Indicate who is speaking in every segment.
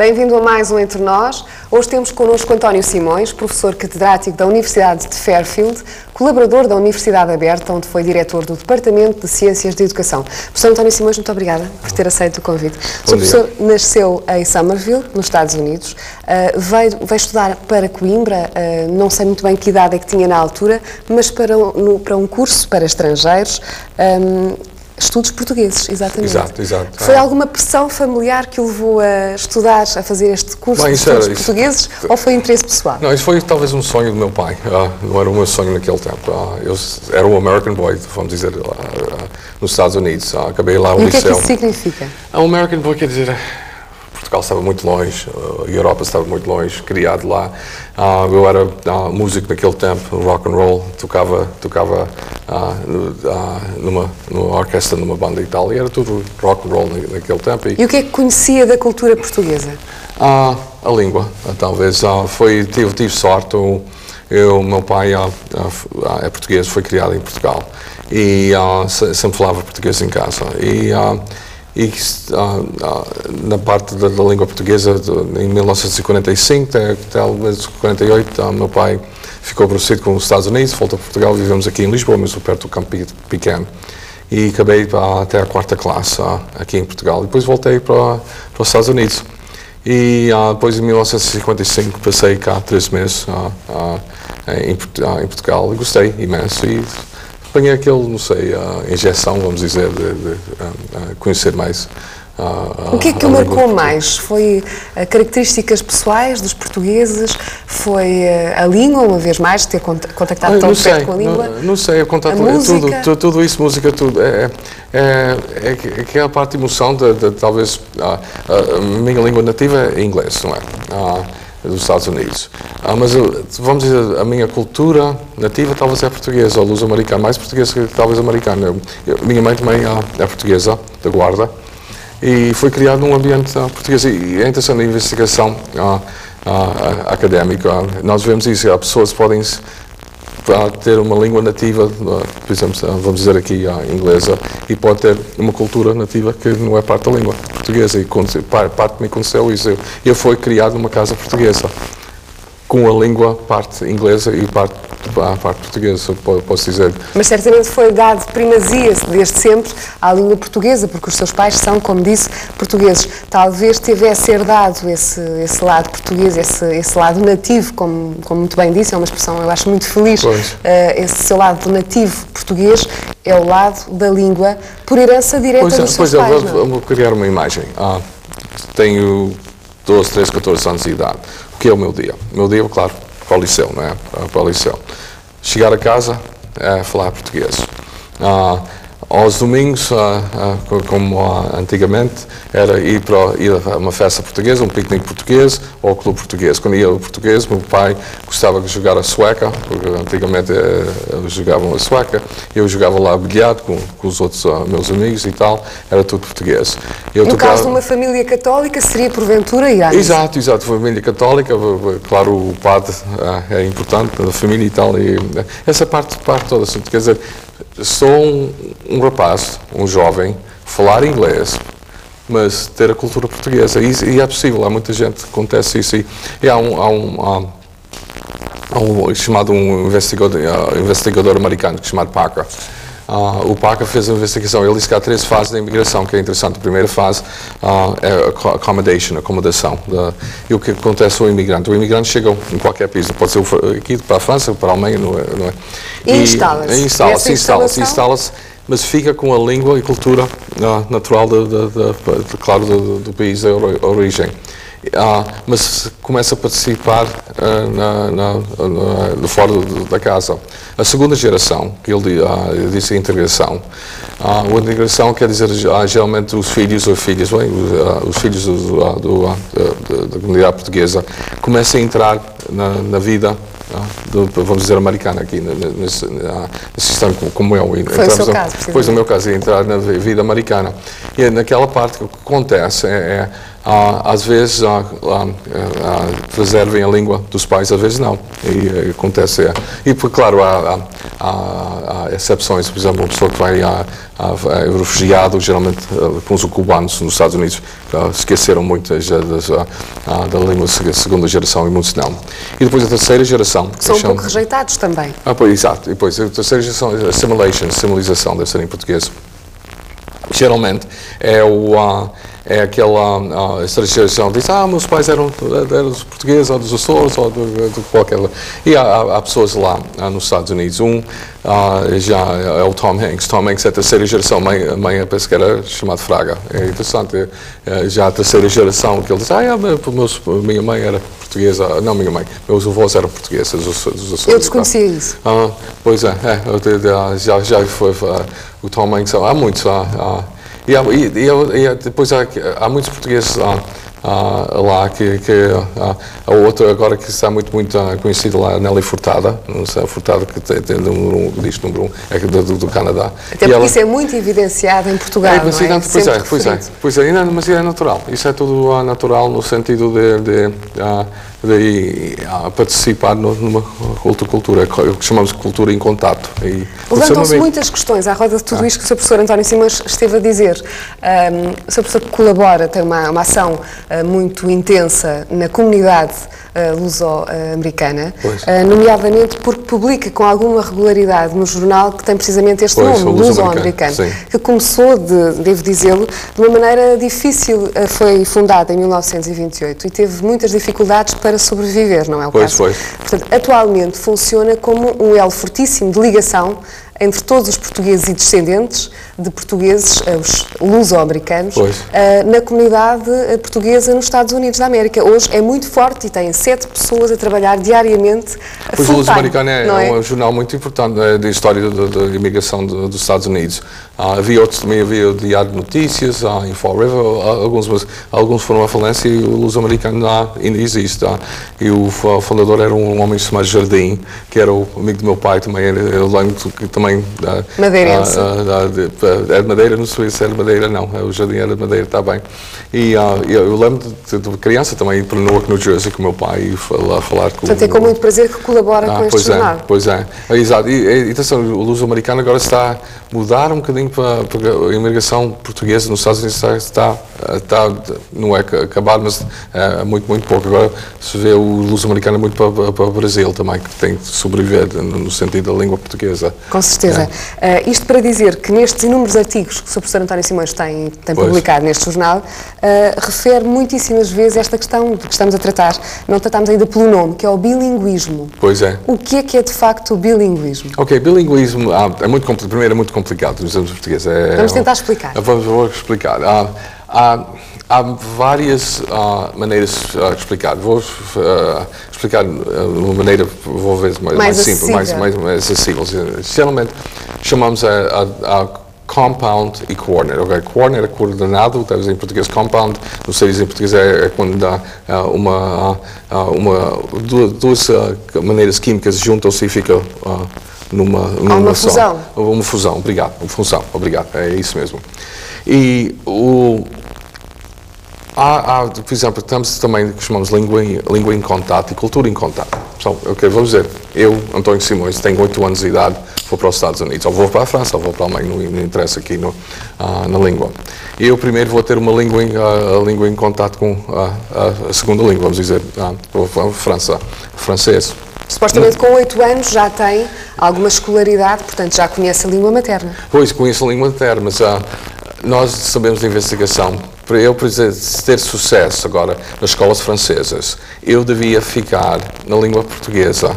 Speaker 1: Bem-vindo a mais um Entre Nós. Hoje temos connosco António Simões, professor catedrático da Universidade de Fairfield, colaborador da Universidade Aberta, onde foi diretor do Departamento de Ciências de Educação. Professor António Simões, muito obrigada por ter aceito o convite. O professor nasceu em Somerville, nos Estados Unidos, veio estudar para Coimbra, não sei muito bem que idade é que tinha na altura, mas para um curso para estrangeiros, estudos portugueses, exatamente.
Speaker 2: Exato.
Speaker 1: Foi alguma pressão familiar que o levou a estudar, a fazer este curso de estudos portugueses, ou foi interesse pessoal?
Speaker 2: Não, isso foi talvez um sonho do meu pai. Não era o meu sonho naquele tempo. Eu era um American boy, vamos dizer, nos Estados Unidos. Acabei lá o liceu.
Speaker 1: E o que é que isso significa?
Speaker 2: Um American boy quer dizer... Portugal estava muito longe, a Europa estava muito longe, criado lá. Eu era músico naquele tempo, rock and roll, tocava numa orquestra, numa banda e tal, e era tudo rock and roll naquele tempo.
Speaker 1: E o que é que conhecia da cultura portuguesa?
Speaker 2: A língua, talvez. Tive sorte. Meu pai é português, foi criado em Portugal e sempre falava português em casa. E na parte da língua portuguesa, em 1945 até 1948, meu pai ficou aborrecido com os Estados Unidos, voltou a Portugal, vivemos aqui em Lisboa, mesmo perto do Campo Pequeno. E acabei até a 4ª classe aqui em Portugal. E depois voltei para os Estados Unidos. E depois, em 1955, passei cá 3 meses em Portugal e gostei imenso. E apanhei aquele, não sei, injeção, vamos dizer, de conhecer mais
Speaker 1: o que é que o marcou mais? Foi características pessoais dos portugueses? Foi a língua, uma vez mais, ter contactado tão perto com a língua?
Speaker 2: Não sei, tudo isso, música, tudo. É aquela parte de emoção, talvez, a minha língua nativa é inglês, não é? Dos Estados Unidos. Mas, vamos dizer, a minha cultura nativa talvez é portuguesa, ou luso-americana, mais portuguesa que talvez americana. Minha mãe também é portuguesa, da Guarda, e foi criado num ambiente português. E é interessante a investigação académica. Nós vemos isso, as pessoas podem ter uma língua nativa, por exemplo, vamos dizer aqui inglesa, e pode ter uma cultura nativa que não é parte da língua portuguesa. E parte me aconteceu isso. Eu fui criado numa casa portuguesa, com a língua parte inglesa e parte portuguesa, posso dizer.
Speaker 1: Mas certamente foi dado primazia, desde sempre, à língua portuguesa, porque os seus pais são, como disse, portugueses. Talvez tivesse herdado esse lado português, esse lado nativo, como muito bem disse, é uma expressão, eu acho muito feliz. Esse seu lado nativo português é o lado da língua, por herança direta dos seus pais.
Speaker 2: Vou criar uma imagem. Tenho 12, 13, 14 anos de idade. O que é o meu dia? O meu dia, claro, para o liceu, não é? Para o liceu. Chegar a casa é falar português. Aos domingos, como antigamente, era ir a uma festa portuguesa, um piquenique português ou clube português. Quando ia ao português, meu pai gostava de jogar a sueca, porque antigamente jogavam a sueca. Eu jogava lá bilhado com os outros meus amigos e tal, era tudo português.
Speaker 1: No caso de uma família católica, seria porventura irá?
Speaker 2: Exato, família católica, claro, o padre é importante da família e tal, e essa parte toda, quer dizer, sou um rapaz, um jovem, falar inglês, mas ter a cultura portuguesa, e é possível, há muita gente que acontece isso, e há um investigador americano chamado Parker. O Parker fez a investigação, ele disse que há 3 fases da imigração, que é interessante. A primeira fase é acomodação. E o que acontece ao imigrante? O imigrante chega em qualquer país, pode ser aqui para a França, para a Alemanha, não é?
Speaker 1: E instala-se,
Speaker 2: mas fica com a língua e cultura natural, claro, do país da origem. Mas começa a participar fora da casa. A segunda geração, que ele disse integração, a integração quer dizer geralmente os filhos ou filhas, os filhos da comunidade portuguesa começam a entrar na vida, vamos dizer, americana aqui, nesse sistema como eu.
Speaker 1: Foi o seu caso?
Speaker 2: Pois, no meu caso, é entrar na vida americana. E naquela parte, o que acontece é às vezes preservem a língua dos pais, às vezes não. E acontece. E, claro, há exceções. Por exemplo, uma pessoa que vai refugiado, geralmente com os cubanos nos Estados Unidos, esqueceram muitas da língua de segunda geração e muitos não. E depois a terceira geração...
Speaker 1: Que são um pouco rejeitados também.
Speaker 2: Pois, exato. E depois a terceira geração, similização, deve ser em português. Geralmente é aquela terceira geração diz, meus pais eram dos portugueses, ou dos Açores, ou de qualquer... E há pessoas lá nos Estados Unidos. Já é o Tom Hanks. Tom Hanks é a terceira geração. A mãe penso que era chamado Fraga. É interessante. Já a terceira geração que ele diz, minha mãe era portuguesa. Não, minha mãe. Meus avós eram portugueses dos Açores.
Speaker 1: Eu desconhecia isso.
Speaker 2: Pois é. Já foi o Tom Hanks. Há muitos. E depois há muitos portugueses lá que a outra agora que está muito conhecida lá, Nelly Furtado, não sei, Furtado que tem número 1, é do Canadá.
Speaker 1: Até porque isso é muito evidenciado em Portugal, não é?
Speaker 2: Pois é, mas é natural. Isso é tudo natural no sentido de participar numa outra cultura, o que chamamos de cultura em contato.
Speaker 1: Levantam-se muitas questões à roda de tudo isto que o Sr. Professor António Simões esteve a dizer. O Sr. Professor colabora, tem uma ação muito intensa na comunidade luso-americana, nomeadamente porque publica com alguma regularidade no jornal que tem precisamente este nome, luso-americano, que começou, devo dizê-lo, de uma maneira difícil. Foi fundada em 1928 e teve muitas dificuldades para sobreviver, não é o caso? Portanto, atualmente funciona como um elo fortíssimo de ligação entre todos os portugueses e descendentes de portugueses, os luso-americanos, na comunidade portuguesa nos Estados Unidos da América. Hoje é muito forte e tem 7 pessoas a trabalhar diariamente.
Speaker 2: Pois o Luso-Americano é um jornal muito importante da história da imigração dos Estados Unidos. Havia outros também, havia o Diário de Notícias, em Fall River, alguns foram à falência e o Luso-Americano ainda existe. E o fundador era um homem chamado Jardim, que era o amigo do meu pai também, eu lembro que também
Speaker 1: madeirense.
Speaker 2: É de Madeira, não sei se é de Madeira, não. O Jardim era de Madeira, está bem. E eu lembro de criança também ir para Newark, New Jersey, com o meu pai e lá falar com...
Speaker 1: Portanto, é com muito prazer que colabora com este jornal.
Speaker 2: Pois é. Exato. E atenção, o luso-americano agora está a mudar um bocadinho para a imigração portuguesa nos Estados Unidos. Não é acabar, mas é muito pouco. Agora se vê o luso-americano muito para o Brasil também, que tem que sobreviver no sentido da língua portuguesa.
Speaker 1: Com certeza. Isto para dizer que nestes inúmeros artigos que o Sr. Professor António Simões tem publicado neste jornal, refere muitíssimas vezes esta questão de que estamos a tratar. Não tratámos ainda pelo nome, que é o bilinguismo.
Speaker 2: Pois é.
Speaker 1: O que é de facto o bilinguismo?
Speaker 2: Bilinguismo é muito complicado. Primeiro é muito complicado nos termos portugueses.
Speaker 1: Vamos tentar explicar.
Speaker 2: Vou explicar. Há várias maneiras de explicar. Vou explicar de uma maneira, vou ver mais simples, mais acessível. Geralmente chamamos a compound e coordinate. Coordinate é coordenado, talvez em português compound, não sei dizer em português, é quando dá duas maneiras químicas juntam-se e fica numa
Speaker 1: fusão.
Speaker 2: Uma fusão, obrigado. É isso mesmo. E por exemplo, temos também o que chamamos língua em contato e cultura em contato. Vamos dizer, eu, António Simões, tenho 8 anos de idade, vou para os Estados Unidos, ou vou para a França, ou vou para a Alemanha, não interessa aqui na língua. E eu primeiro vou ter uma língua em contato com a segunda língua, vamos dizer, francês.
Speaker 1: Supostamente com 8 anos já tem alguma escolaridade, portanto já conhece a língua materna.
Speaker 2: Pois, conheço a língua materna, mas nós sabemos de investigação. Para eu ter sucesso agora nas escolas francesas, eu devia ficar na língua portuguesa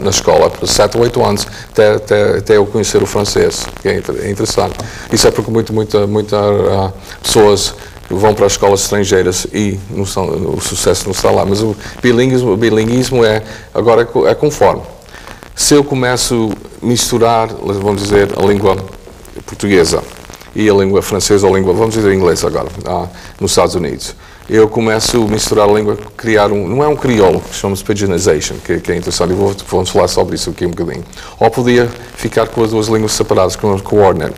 Speaker 2: na escola por 7 ou 8 anos até eu conhecer o francês, que é interessante. Isso é porque muitas pessoas vão para as escolas estrangeiras e o sucesso não está lá. Mas o bilinguismo agora é conforme. Se eu começo a misturar, vamos dizer, a língua portuguesa e a língua francesa ou a língua, vamos dizer, inglês agora, nos Estados Unidos, eu começo a misturar a língua, criar não é um crioulo, que chamamos de pigeonization, que é interessante, e vamos falar sobre isso aqui um bocadinho. Ou podia ficar com as duas línguas separadas, com o coordinate.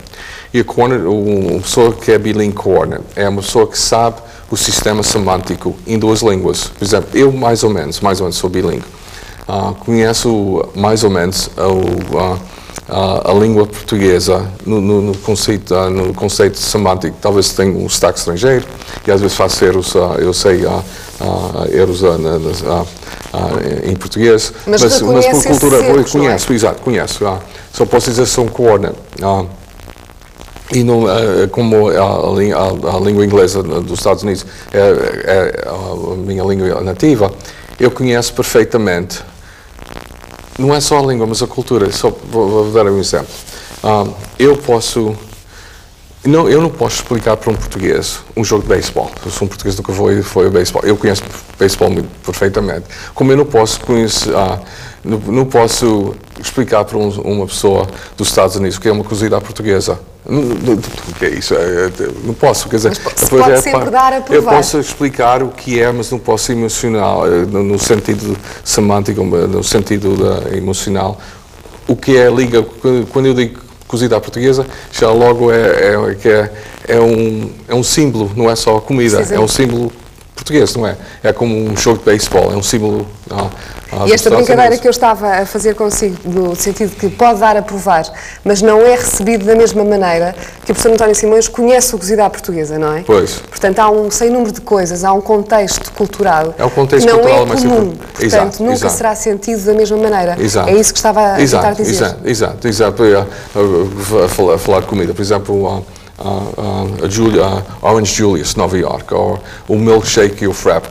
Speaker 2: E a coordenador, uma pessoa que é bilingue coordinate é uma pessoa que sabe o sistema semântico em duas línguas. Por exemplo, eu mais ou menos sou bilingue. Conheço mais ou menos a língua portuguesa no conceito semântico. Talvez tenha um sotaque estrangeiro e às vezes faço erros, eu sei erros em português.
Speaker 1: Mas por cultura,
Speaker 2: conheço. Só posso dizer que sou um coordinate. E como a língua inglesa dos Estados Unidos é a minha língua nativa, eu conheço perfeitamente, não é só a língua, mas a cultura. Só vou dar um exemplo. Eu não posso explicar para um português um jogo de beisebol. Eu sou um português que nunca foi a beisebol. Eu conheço beisebol perfeitamente. Como eu não posso conhecer... não posso explicar para uma pessoa dos Estados Unidos o que é uma cozida à portuguesa. O que é isso? Não posso. Quer dizer,
Speaker 1: mas pode sempre dar a provar.
Speaker 2: Eu posso explicar o que é, mas não posso emocionar, no sentido semântico, no sentido emocional. O que é a liga, quando eu digo cozida à portuguesa, já logo é um símbolo, não é só comida, é um símbolo português, não é? É como um jogo de beisebol, é um símbolo.
Speaker 1: E esta brincadeira que eu estava a fazer consigo, no sentido que pode dar a provar, mas não é recebido da mesma maneira que o professor António Simões conhece o cozido à portuguesa, não é?
Speaker 2: Pois.
Speaker 1: Portanto, há um sem número de coisas, há um contexto cultural
Speaker 2: que
Speaker 1: não é comum, portanto, nunca será sentido da mesma maneira.
Speaker 2: Exato.
Speaker 1: É isso que estava a tentar dizer.
Speaker 2: Exato. A falar de comida, por exemplo, Orange Julius, Nova York, ou o milkshake e o frap,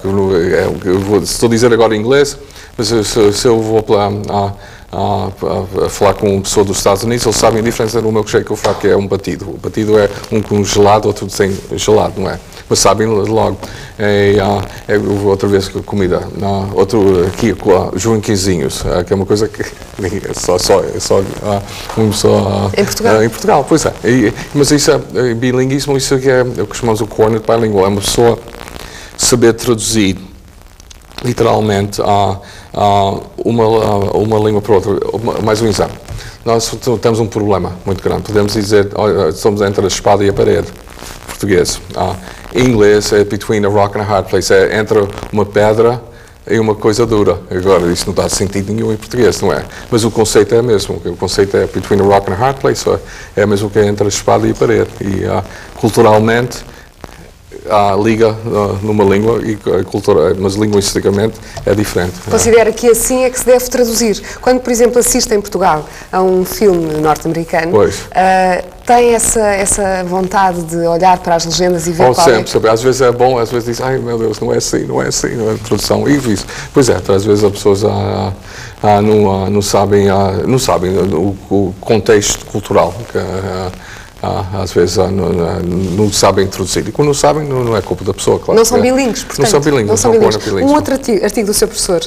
Speaker 2: estou a dizer agora em inglês, mas se eu vou a falar com uma pessoa dos Estados Unidos, eles sabem a diferença entre o milkshake e o frap, que é um batido. O batido é um com gelado, outro sem gelado, não é? Mas sabem logo. Outra vez comida. Outro aqui, joinquinzinhos, que é uma coisa que
Speaker 1: em Portugal?
Speaker 2: Em Portugal, pois é. Mas isso é bilinguismo, isso é o que chamamos o coordinate bilingual. É uma pessoa saber traduzir literalmente uma língua para outra. Mais um exemplo. Nós temos um problema muito grande. Podemos dizer, estamos entre a espada e a parede, português. Em inglês é between a rock and a hard place, é entre uma pedra e uma coisa dura. Agora, isso não dá sentido nenhum em português, não é? Mas o conceito é o mesmo. O conceito é between a rock and a hard place, é mesmo que é entre a espada e a parede. E culturalmente, liga numa língua, mas linguisticamente é diferente.
Speaker 1: Considera que assim é que se deve traduzir. Quando, por exemplo, assiste em Portugal a um filme norte-americano, tem essa vontade de olhar para as legendas e ver qual
Speaker 2: sempre. Às vezes é bom, às vezes diz, ai meu Deus, não é assim, não é tradução. E isso. Pois é, às vezes as pessoas não sabem o contexto cultural. Às vezes não sabem traduzir. E quando não sabem, não é culpa da pessoa, claro.
Speaker 1: Não são bilíngues, portanto.
Speaker 2: Não são bilíngues.
Speaker 1: Um outro artigo do seu professor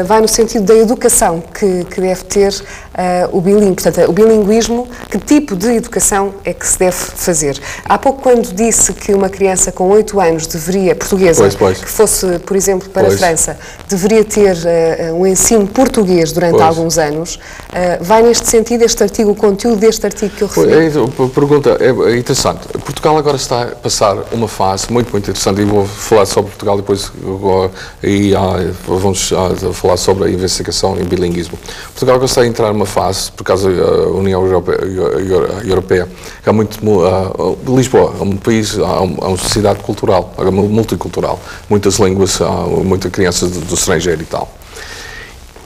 Speaker 1: vai no sentido da educação que deve ter o bilingue. Portanto, o bilinguismo, que tipo de educação é que se deve fazer? Há pouco, quando disse que uma criança com 8 anos portuguesa, que fosse, por exemplo, para a França, deveria ter um ensino português durante alguns anos, vai neste sentido este artigo, o conteúdo deste artigo que eu referi?
Speaker 2: É interessante. Portugal agora está a passar uma fase muito, muito interessante, e vou falar sobre Portugal depois vamos falar sobre a investigação em bilinguismo. Portugal agora está a entrar numa fase, por causa da União Europeia, que há muito... Lisboa é um país, é uma sociedade cultural, multicultural, muitas línguas, muitas crianças do estrangeiro e tal.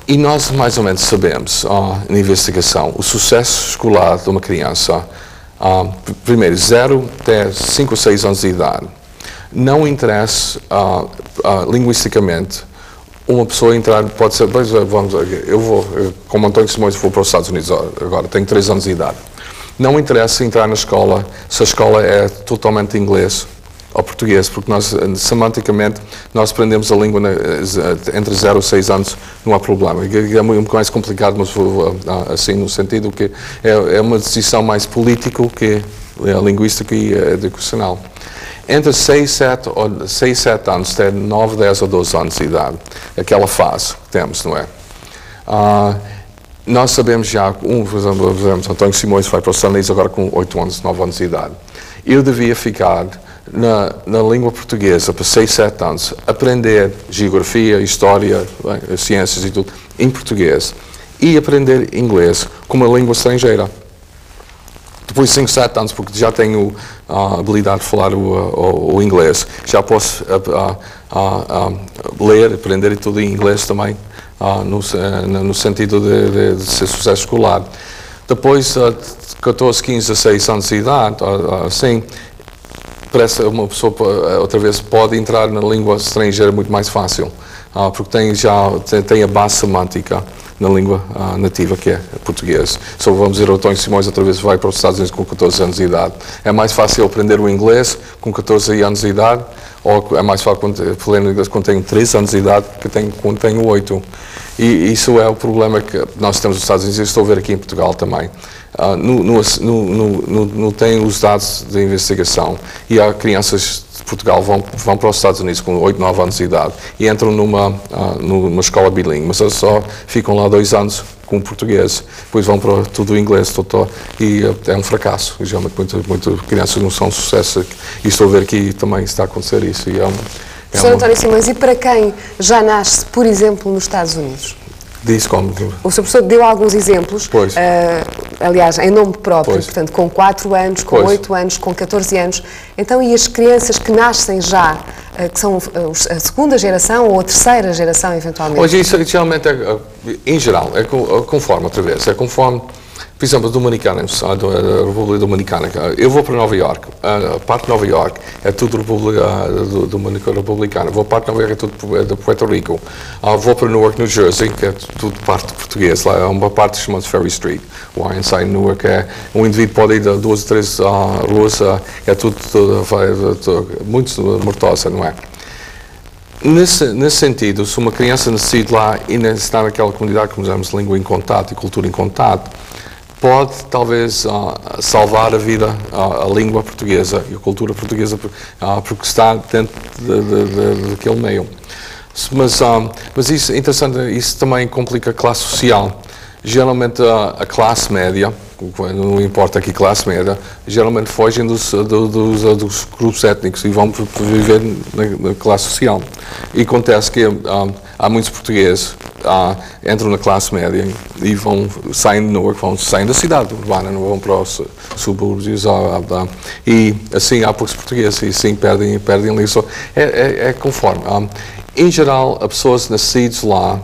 Speaker 2: E nós mais ou menos sabemos, na investigação, o sucesso escolar de uma criança, primeiro, 0 até 5 ou 6 anos de idade, não interessa linguisticamente uma pessoa entrar, pode ser, como António Simões, vou para os Estados Unidos agora, tenho 3 anos de idade. Não interessa entrar na escola se a escola é totalmente inglês ou português, porque nós, semanticamente, nós aprendemos a língua entre 0 e 6 anos, não há problema. É muito mais complicado, mas assim, no sentido que é uma decisão mais política que linguística e educacional. Entre 6 e 7 anos, até 9, 10 ou 12 anos de idade, aquela fase que temos, não é? nós sabemos já, por exemplo, António Simões vai para os Estados Unidos agora com 8 anos, 9 anos de idade. Eu devia ficar na língua portuguesa por 6, 7 anos, aprender geografia, história, ciências e tudo, em português, e aprender inglês como uma língua estrangeira. Depois de 5, 7 anos, porque já tenho a habilidade de falar o inglês, já posso ler, aprender e tudo em inglês também, no sentido de ser sucesso escolar. Depois de 14, 15, 16 anos de idade, assim, parece que uma pessoa outra vez pode entrar na língua estrangeira muito mais fácil, porque tem a base semântica na língua nativa, que é português. Só vamos dizer, o António Simões outra vez vai para os Estados Unidos com 14 anos de idade. É mais fácil aprender o inglês com 14 anos de idade, ou é mais fácil aprender o inglês quando tenho 3 anos de idade que quando tenho 8. E isso é o problema que nós temos nos Estados Unidos e estou a ver aqui em Portugal também. Não tem os dados de investigação e há crianças de Portugal vão para os Estados Unidos com 8, 9 anos de idade e entram numa escola bilíngue, mas eles só ficam lá 2 anos com português, depois vão para tudo inglês, e é um fracasso. Geralmente muitas crianças não são um sucesso e estou a ver aqui também está a acontecer isso.
Speaker 1: Sr. António Simões, e para quem já nasce, por exemplo, nos Estados Unidos?
Speaker 2: Diz como?
Speaker 1: O Sr. Professor deu alguns exemplos, aliás, em nome próprio, portanto, com 4 anos, com 8 anos, com 14 anos. Então, e as crianças que nascem já, que são a segunda geração ou a terceira geração, eventualmente?
Speaker 2: Hoje, isso geralmente, em geral, é conforme, outra vez, é conforme, por exemplo, Dominicanos, da República Dominicana. Eu vou para Nova Iorque, a parte de Nova Iorque é tudo republicana. Vou para a parte de Nova Iorque é tudo de Puerto Rico. Vou para Newark, New Jersey, que é tudo parte portuguesa. Lá é uma parte que chama-se Ferry Street. O Ironside, Newark, um indivíduo pode ir de 2 ou 3 ruas, é tudo muito mortosa, não é? Nesse sentido, se uma criança nascida lá e está naquela comunidade que usamos língua em contato e cultura em contato, pode talvez salvar a vida, a língua portuguesa e a cultura portuguesa, porque está dentro daquele meio. Mas isso é interessante, isso também complica a classe social. Geralmente a classe média, não importa aqui classe média, geralmente fogem dos grupos étnicos e vão viver na classe social. E acontece que há muitos portugueses entram na classe média e saem da cidade urbana, não vão para os subúrbios e assim há poucos portugueses e assim perdem isso. É conforme. Em geral, as pessoas nascidas lá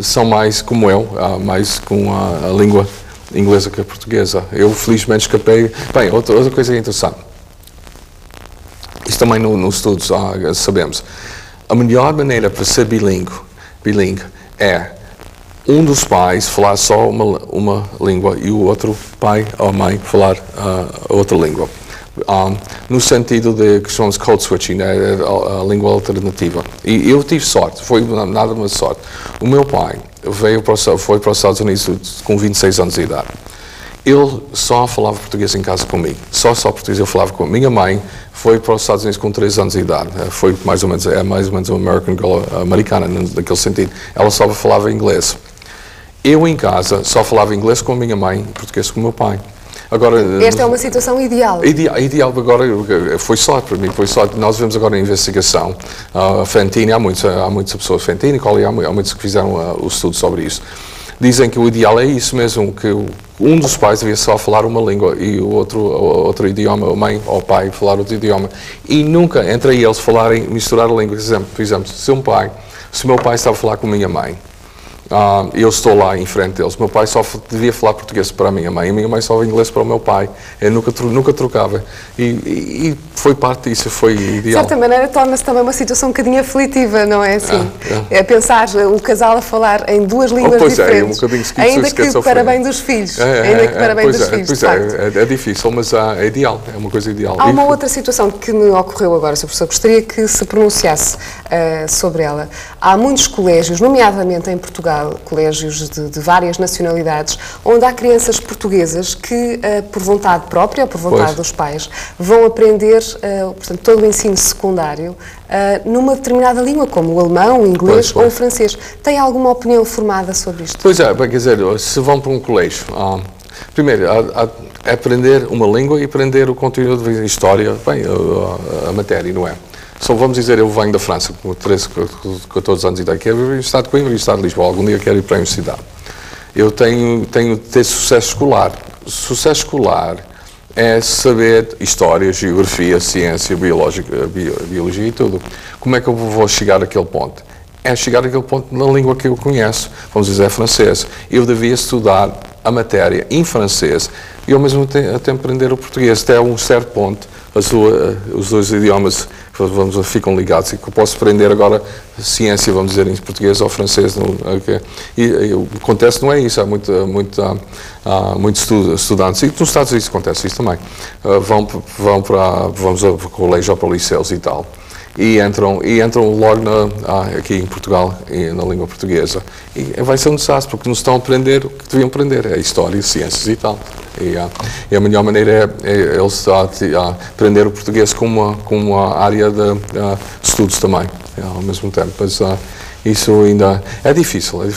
Speaker 2: são mais como eu, mais com a língua inglesa que a portuguesa. Eu felizmente escapei. Bem, outra coisa interessante. Isso também nos estudos sabemos. A melhor maneira para ser bilíngue é um dos pais falar só uma língua e o outro pai ou mãe falar outra língua. No sentido de que chamamos code switching, a língua alternativa. E eu tive sorte, foi nada mais sorte. O meu pai foi para os Estados Unidos com 26 anos de idade. Ele só falava português em casa comigo. Só português eu falava com a minha mãe. Foi para os Estados Unidos com 3 anos de idade. Foi mais ou menos uma American girl, americana, naquele sentido. Ela só falava inglês. Eu em casa só falava inglês com a minha mãe e português com o meu pai. Agora,
Speaker 1: esta é uma situação ideal.
Speaker 2: Ideal, agora foi sorte para mim, foi sorte. Nós vemos agora a investigação, a Fantini, há muitas pessoas, Fantini, Colli, há muitos que fizeram o estudo sobre isso. Dizem que o ideal é isso mesmo, que um dos pais devia só falar uma língua e o outro idioma, a mãe ou o pai falar outro idioma. E nunca entre eles misturar a língua. Por exemplo, se o meu pai estava a falar com a minha mãe, eu estou lá em frente deles. Meu pai só devia falar português para a minha mãe mãe só inglês para o meu pai. Eu nunca trocava. E foi parte disso, foi ideal.
Speaker 1: De certa maneira, torna-se também uma situação um bocadinho aflitiva, não é assim? É pensar o casal a falar em 2 línguas diferentes. Ainda que para bem dos filhos. Ainda que para bem dos filhos, de facto.
Speaker 2: É difícil, mas é ideal, é uma coisa ideal.
Speaker 1: Há uma outra situação que me ocorreu agora, Sr. Professor, gostaria que se pronunciasse sobre ela. Há muitos colégios, nomeadamente em Portugal, colégios de várias nacionalidades, onde há crianças portuguesas que, por vontade própria ou por vontade dos pais, vão aprender, portanto, todo o ensino secundário numa determinada língua, como o alemão, o inglês ou o francês. Tem alguma opinião formada sobre isto?
Speaker 2: Pois é, quer dizer, se vão para um colégio, primeiro, é aprender uma língua e aprender o conteúdo de história, bem, a matéria, não é? Só vamos dizer, eu venho da França, com 13, 14 anos de idade, quero ir para a Universidade de Coimbra e a Universidade de Lisboa, algum dia quero ir para a Universidade. Eu tenho de ter sucesso escolar. Sucesso escolar é saber história, geografia, ciência, biologia e tudo. Como é que eu vou chegar àquele ponto? É chegar àquele ponto na língua que eu conheço, vamos dizer francês. Eu devia estudar a matéria em francês e ao mesmo tempo aprender o português. Até um certo ponto, os dois idiomas ficam ligados e que eu posso aprender agora ciência, vamos dizer, em português ou francês. E o que acontece não é isso, há muitos estudantes, e nos Estados Unidos acontece isso também, vamos ao colégio ou para liceus e tal. E entram logo aqui em Portugal, na língua portuguesa. E vai ser um desastre, porque não estão a aprender o que deviam aprender, é história, ciências e tal. E a melhor maneira é eles aprender o português como uma área de estudos também, ao mesmo tempo. Mas isso ainda é difícil, as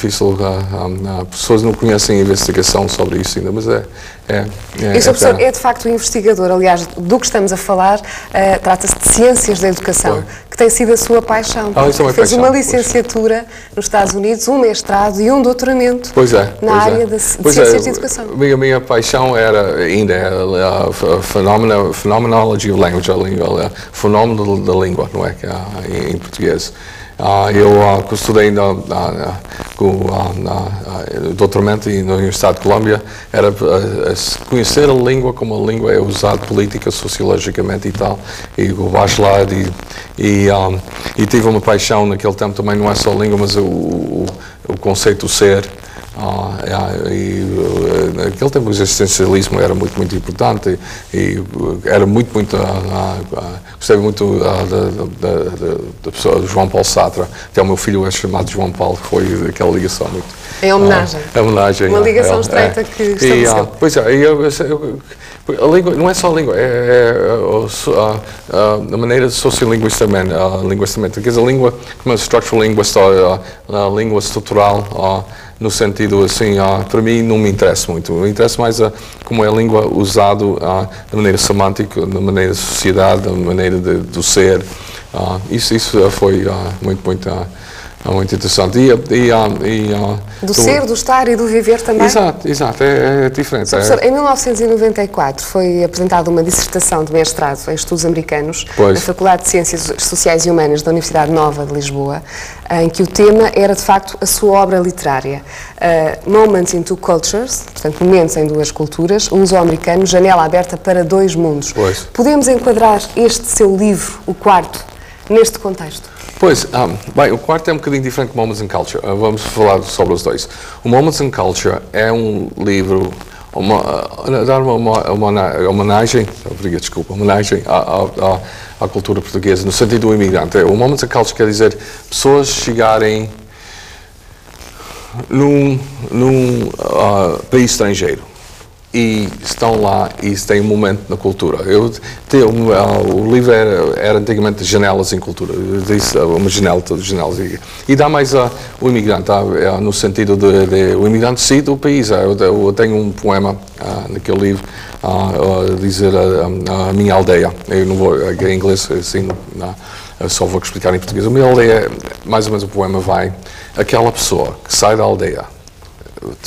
Speaker 2: pessoas não conhecem a investigação sobre isso ainda, mas
Speaker 1: E o Sr. Professor é de facto um investigador, aliás, do que estamos a falar, trata-se de ciências da educação, que tem sido a sua paixão. Fez uma licenciatura nos Estados Unidos, um mestrado e um doutoramento na área de ciências de educação.
Speaker 2: A minha paixão ainda é a phenomenology of language, o fenómeno da língua, não é, em português. Eu estudei no doutoramento na Universidade de Colômbia, era conhecer a língua como a língua é usada política, sociologicamente e tal, e o bacharelado, e tive uma paixão naquele tempo também, não é só a língua, mas o conceito do ser. Naquele tempo o existencialismo era muito importante e era gostei muito da pessoa de João Paulo Sartre. Até o meu filho é chamado João Paulo, que foi aquela ligação muito...
Speaker 1: É homenagem. Uma ligação estreita que estabeleceu.
Speaker 2: Pois é, a língua não é só a língua, a maneira sociolinguística também, quer dizer, a língua como a structural linguist, a língua estrutural, no sentido assim, para mim não me interessa muito. Me interessa mais como é a língua usada da maneira semântica, da maneira de sociedade, da maneira do ser. Isso foi muito interessante.
Speaker 1: Do ser, do estar e do viver também?
Speaker 2: Exato, é diferente.
Speaker 1: Professor, em 1994 foi apresentada uma dissertação de mestrado em estudos americanos na Faculdade de Ciências Sociais e Humanas da Universidade Nova de Lisboa, em que o tema era, de facto, a sua obra literária. Moments in Two Cultures, portanto, momentos em duas culturas, um luso-americano, janela aberta para dois mundos. Podemos enquadrar este seu livro, o quarto, neste contexto?
Speaker 2: Bem, o quarto é um bocadinho diferente do Moments in Culture. Vamos falar sobre os dois. O Moments in Culture é um livro, dar uma homenagem à cultura portuguesa, no sentido do imigrante. O Moments in Culture quer dizer pessoas chegarem num país estrangeiro e estão lá e têm um momento na cultura. O livro era antigamente Janelas em Cultura, disse uma janela, todas as janelas. E dá mais o imigrante, no sentido de o imigrante sair do país. Eu tenho um poema naquele livro a dizer a minha aldeia. Eu não vou, em inglês, assim, eu só vou explicar em português. A minha aldeia, mais ou menos o poema vai, aquela pessoa que sai da aldeia,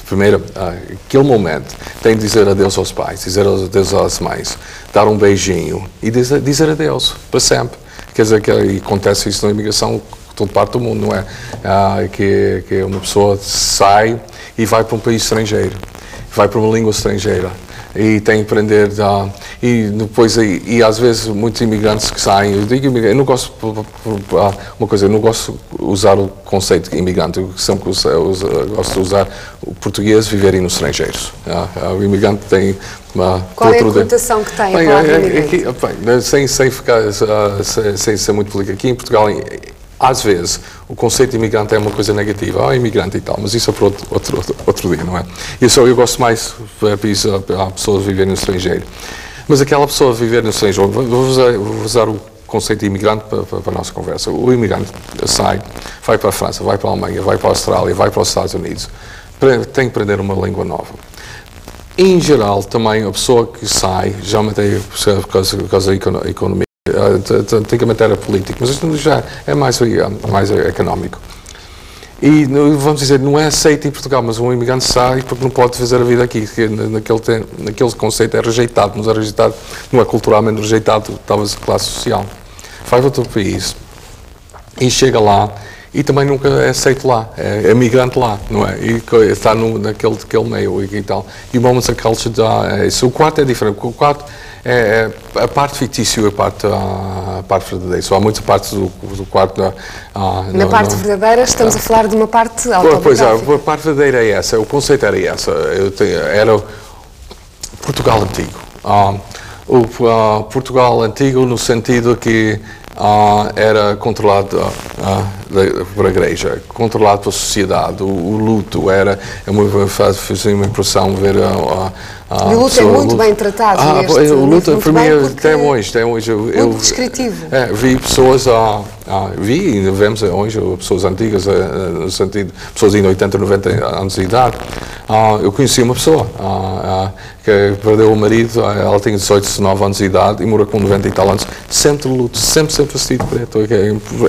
Speaker 2: primeiro, aquele momento, tem de dizer adeus aos pais, dizer adeus às mães, dar um beijinho e dizer adeus para sempre. Quer dizer, que acontece isso na imigração, toda parte do mundo, não é? Que uma pessoa sai e vai para um país estrangeiro, vai para uma língua estrangeira e tem que aprender e depois e às vezes muitos imigrantes que saem, eu não gosto uma coisa, eu não gosto de usar o conceito de imigrante, eu sempre gosto de usar o português viverem nos estrangeiros. O imigrante tem
Speaker 1: qual é a conotação que tem a palavra imigrante?
Speaker 2: Sem ser muito político, aqui em Portugal Às vezes, o conceito de imigrante é uma coisa negativa, imigrante e tal, mas isso é para outro dia, não é? Eu gosto mais a pessoa viver no estrangeiro. Mas aquela pessoa viver no estrangeiro, vou usar o conceito de imigrante para a nossa conversa. O imigrante sai, vai para a França, vai para a Alemanha, vai para a Austrália, vai para os Estados Unidos, tem que aprender uma língua nova. Em geral, também a pessoa que sai, já mantém por causa da economia, tem que matéria política, mas isto já é mais económico. E vamos dizer, não é aceito em Portugal, mas um imigrante sai porque não pode fazer a vida aqui, naquele conceito é rejeitado, mas é rejeitado, não é culturalmente rejeitado, talvez a classe social. Vai para outro país e chega lá e também nunca é aceito lá, é migrante lá, não é? E está naquele meio e tal. E o Moments and Culture dá isso. O quarto é diferente, o quarto é a parte fictícia e a parte verdadeira. Só há muitas partes do quarto.
Speaker 1: Na parte verdadeira estamos a falar de uma parte autobiográfica.
Speaker 2: Pois é, a parte verdadeira é essa, o conceito era essa. Era Portugal Antigo. O Portugal Antigo no sentido que era controlado pela igreja, controlado pela sociedade. O luto fez uma impressão ver
Speaker 1: o luto é muito bem tratado
Speaker 2: o luto para mim até hoje
Speaker 1: muito descritivo.
Speaker 2: Vi pessoas vi e vemos hoje pessoas antigas no sentido pessoas de 80, 90 anos de idade. Eu conheci uma pessoa que perdeu o marido, ela tinha 18, 19 anos de idade e morou com 90 e tal anos, sempre luto, sempre vestido preto.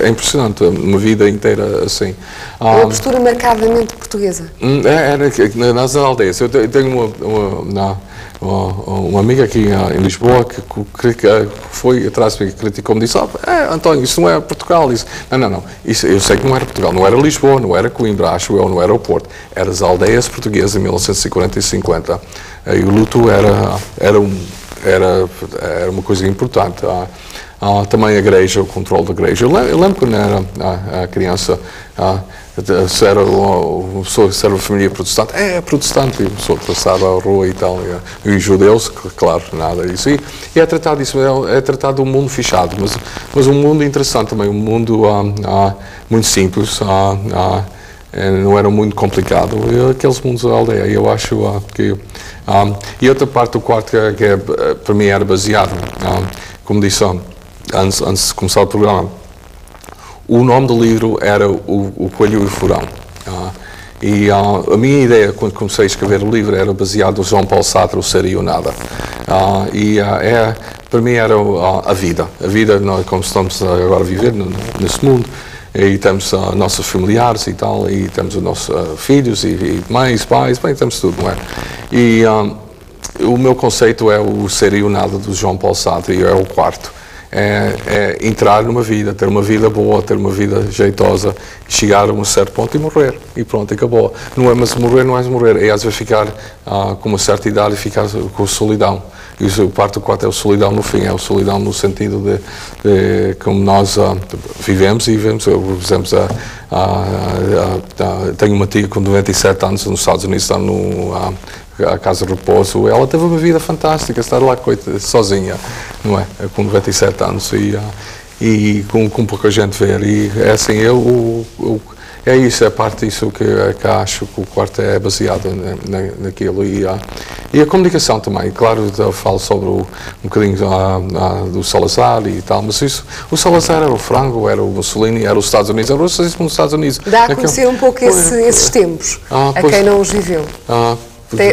Speaker 2: É impressionante, uma vida inteira assim.
Speaker 1: Uma postura marcadamente portuguesa.
Speaker 2: Era nas aldeias. Eu tenho uma amiga aqui em Lisboa que foi atrás de mim, criticou-me e disse: António, isso não é Portugal. Isso. Não. Isso, eu sei que não era Portugal, não era Lisboa, não era Coimbra, acho eu, não era o Porto. Eram as aldeias portuguesas em 1940 e 50. E o luto era uma coisa importante. Também a igreja, o controle da igreja. Eu lembro quando era criança, se era uma pessoa que era uma família protestante, é protestante, e a pessoa passava a rua e tal, e os judeus, claro, nada disso. E é tratado isso, é tratado um mundo fechado, mas um mundo interessante também, um mundo muito simples, não era muito complicado. Aqueles mundos da aldeia, eu acho que... e outra parte do quarto que para mim era baseado, como disse antes de começar o programa, o nome do livro era O Coelho e o Furão. E a minha ideia, quando comecei a escrever o livro, era baseado no João Paulo Sartre, O Ser e o Nada. Para mim era a vida, como estamos agora a viver nesse mundo. E temos nossos familiares e tal, e temos os nossos filhos e mães, pais, bem, temos tudo, não é? E o meu conceito é O Ser e o Nada, do João Paulo Sartre, e é o quarto. É entrar numa vida, ter uma vida boa, ter uma vida jeitosa, chegar a um certo ponto e morrer. E pronto, acabou. Mas morrer não é morrer, é às vezes ficar com uma certa idade e ficar com solidão. E a parte do quarto é a solidão no fim, é a solidão no sentido de como nós vivemos e vivemos. Tenho uma tia com 97 anos nos Estados Unidos, está a Casa de Repouso. Ela teve uma vida fantástica, estar lá sozinha, não é? Com 97 anos e com pouca gente ver. E é assim, é isso, é parte disso que acho que o quarto é baseado naquilo. E a comunicação também, claro, eu falo sobre um bocadinho do Salazar e tal, mas isso, o Salazar era o Franco, era o Mussolini, era os Estados Unidos, era os Estados Unidos.
Speaker 1: Dá a conhecer um pouco esses tempos, a quem não os viveu.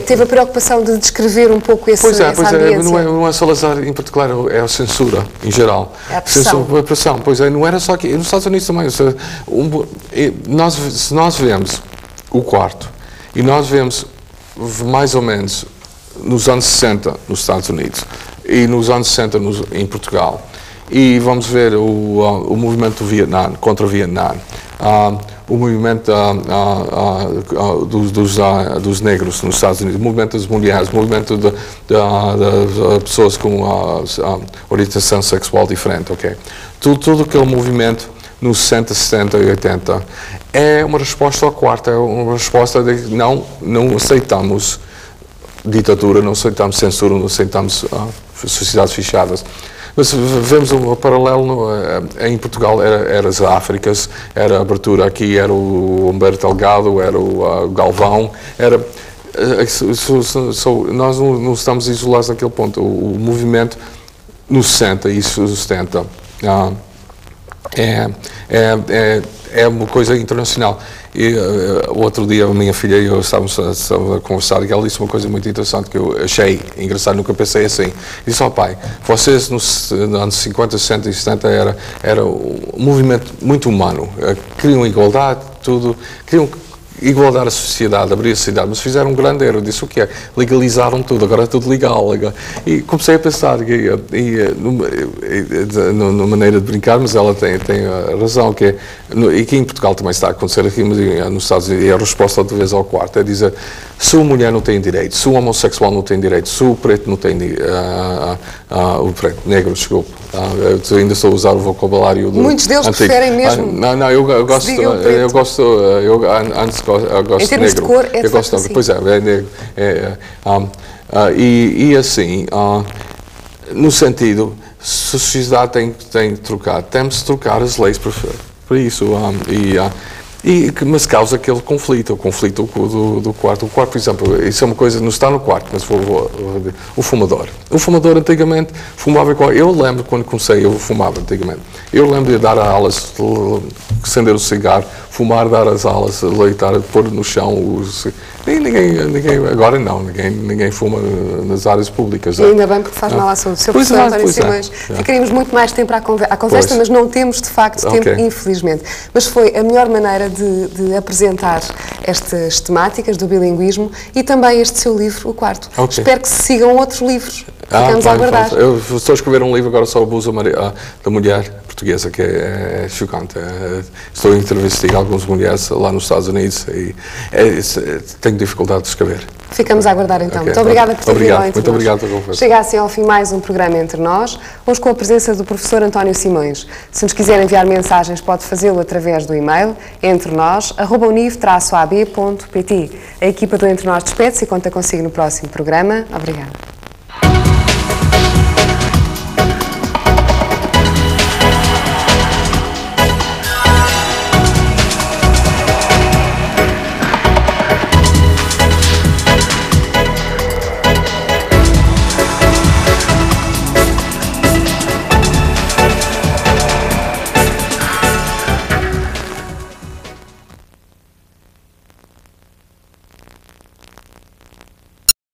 Speaker 1: Teve a preocupação de descrever um pouco essa ambiência.
Speaker 2: Não é Salazar em particular, é a censura em geral.
Speaker 1: É a pressão.
Speaker 2: A pressão, pois é, não era só aqui, nos Estados Unidos também. Se nós vemos o quarto e nós vemos mais ou menos nos anos 60 nos Estados Unidos e nos anos 60 em Portugal, e vamos ver o movimento do Vietnã, contra o Vietnã, o movimento dos negros nos Estados Unidos, o movimento das mulheres, o movimento de pessoas com orientação sexual diferente, ok? Tudo aquele movimento nos 60, 70 e 80 é uma resposta ao quarto, é uma resposta de que não aceitamos ditadura, não aceitamos censura, não aceitamos sociedades fechadas. Mas vemos um paralelo em Portugal, era as Áfricas, era a abertura aqui, era o Humberto Delgado, era o Galvão, era... Nós não estamos isolados naquele ponto. O movimento nos 60 e 70 é uma coisa internacional. E outro dia a minha filha e eu estávamos a conversar e ela disse uma coisa muito interessante que eu achei engraçado, nunca pensei assim. Disse ao pai, vocês nos anos 50, 60 e 70 era um movimento muito humano, queriam igualdade, tudo, queriam igualdade à sociedade, abrir a sociedade, mas fizeram um grande erro. Disse o que é? Legalizaram tudo, agora é tudo legal. E comecei a pensar, numa maneira de brincar, mas ela tem razão, que e que em Portugal também está a acontecer, aqui nos Estados Unidos, e a resposta outra vez ao quarto é dizer, se a mulher não tem direito, se o homossexual não tem direito, se o preto não tem o preto, negro, desculpe, eu ainda estou a usar o vocabulário do
Speaker 1: muitos deles
Speaker 2: antigo.
Speaker 1: preferem mesmo.
Speaker 2: Não, eu gosto
Speaker 1: em termos
Speaker 2: negro.
Speaker 1: de cor, é
Speaker 2: eu gosto
Speaker 1: assim.
Speaker 2: Pois é negro. E assim, no sentido, se a sociedade tem que trocar, temos de trocar as leis para isso. Mas causa aquele conflito, o conflito do quarto. O quarto, por exemplo, isso é uma coisa, não está no quarto, mas o fumador. O fumador antigamente fumava igual. Eu lembro quando comecei, eu fumava antigamente. Eu lembro de dar aulas, acender o cigarro, fumar, dar as aulas, leitar, pôr no chão. Ninguém, agora não, ninguém fuma nas áreas públicas.
Speaker 1: E ainda bem, porque faz mal à saúde. Sr. Professor António Simões, ficaríamos muito mais tempo à conversa, mas não temos, de facto, tempo, infelizmente. Mas foi a melhor maneira de apresentar estas temáticas do bilinguismo e também este seu livro, o quarto. Espero que se sigam outros livros. Ficamos a aguardar.
Speaker 2: Eu estou a escrever um livro agora sobre o abuso da mulher portuguesa, que é chocante. Estou a entrevistar algumas mulheres lá nos Estados Unidos e tenho dificuldade de escrever.
Speaker 1: Ficamos a aguardar então. Muito obrigada por ter vindo ao Entre Nós.
Speaker 2: Muito obrigado pela conversa.
Speaker 1: Chega assim ao fim mais um programa Entre Nós, hoje com a presença do professor António Simões. Se nos quiser enviar mensagens, pode fazê-lo através do e-mail entrenos@univ-ab.pt. A equipa do Entre Nós despede-se e conta consigo no próximo programa. Obrigada.